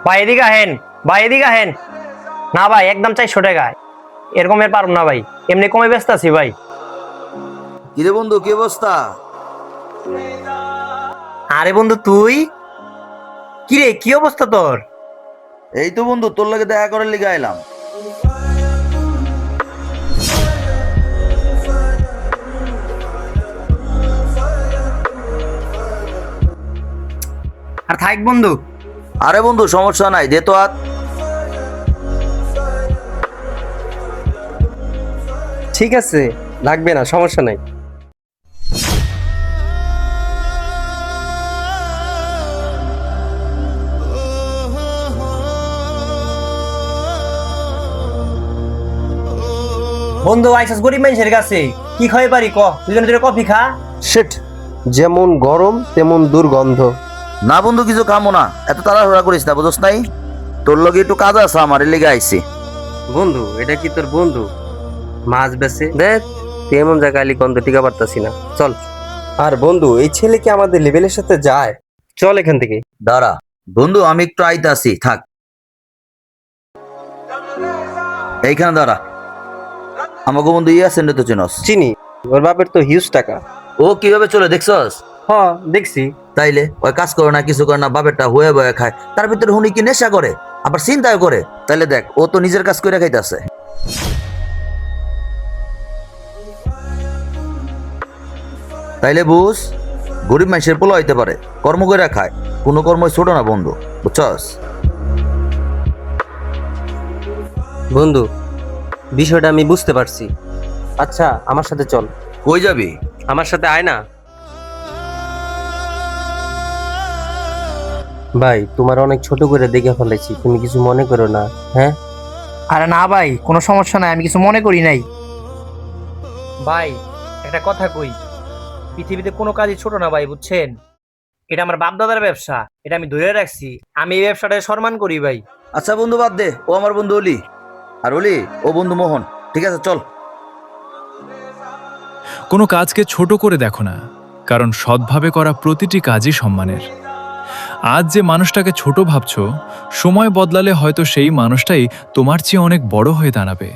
ভাই এদিকে আহেন, ভাই এদিকে আহেন। না ভাই, একদম 400 টাকা। এরকমের পারব না ভাই, এমনি কমে ব্যস্ত আছি ভাই। কিরে বন্ধু, কি অবস্থা? আরে বন্ধু তুই, কি রে, কি অবস্থা তোর? এই তো বন্ধু, তোর লগে দেখা করার লিগে আইলাম। আর থাক বন্ধু। আরে বন্ধু, সমস্যা নাই, দে তো হাত। ঠিক আছে, লাগবে না, সমস্যা নাই। বন্ধু আইসাস গরিব মানুষের কাছে, কি খাই পারি ক, দুজনে দুটো কফি খা। শিট, যেমন গরম তেমন দুর্গন্ধ। না বন্ধু, কিছু খামো না, এত তাড়াহুড়া করিস না, বুঝছ নাই? তোর লগে একটু কাজ আছে, আমার এর লিগে আইছি। বন্ধু, এটা কি তোর বন্ধু? মাছ বেছে দেখ, তেমন জায়গায় আলি গন্ধ টিকা পারতাছি না, চল। আর বন্ধু, এই ছেলে কি আমাদের লেভেলের সাথে যায়? চল এখান থেকে। দাঁড়া বন্ধু, আমি একটু আইতে আসি, থাক এইখানে দাঁড়া। আমাকে বন্ধু ইয়াসেন তো চিনস? চিনি, ওর বাপের তো হিউজ টাকা। ও কিভাবে চলে দেখছস? হ্যাঁ দেখছি। তাইলে ওই কাজ করে না, কিছু করে না, বাপেরটা হয়ে বয়ে খায়, তার ভিতরে হুনি কি নেশা করে, আবার চিন্তাও করে। তাইলে দেখ, ও তো নিজের কাজ করে খাইতেছে। তাইলে বুঝ, গরিব মানুষের পোলা হইতে পারে, কর্ম করে খায়, কোনো কর্মই ছোট না বন্ধু, বুঝছস? বন্ধু, বিষয়টা আমি বুঝতে পারছি। আচ্ছা, আমার সাথে চল। কই যাবি? আমার সাথে আয় না। ভাই, তোমার অনেক ছোট করে দেখে ফেলেছি, তুমি কিছু মনে করো না, হ্যাঁ? আরে না ভাই, কোনো সমস্যা নাই, আমি কিছু মনে করি নাই। ভাই একটা কথা কই, পৃথিবীতে কোনো কাজই ছোট না ভাই, বুঝছেন? এটা আমার বাপ দাদার ব্যবসা, এটা আমি ধরে রাখছি, আমি এই ব্যবসাটাকে সম্মান করি ভাই। আচ্ছা বন্ধু, বাদ দে, ও আমার বন্ধু অলি, আর অলি ও বন্ধু মোহন। ঠিক আছে, চল। কোনো কাজকে ছোট করে দেখো না, কারণ সৎভাবে করা প্রতিটি কাজই সম্মানের। আজ যে মানুষটাকে ছোট ভাবছো, সময় বদলালে হয়তো সেই মানুষটাই তোমার চেয়ে অনেক বড় হয়ে দাঁড়াবে।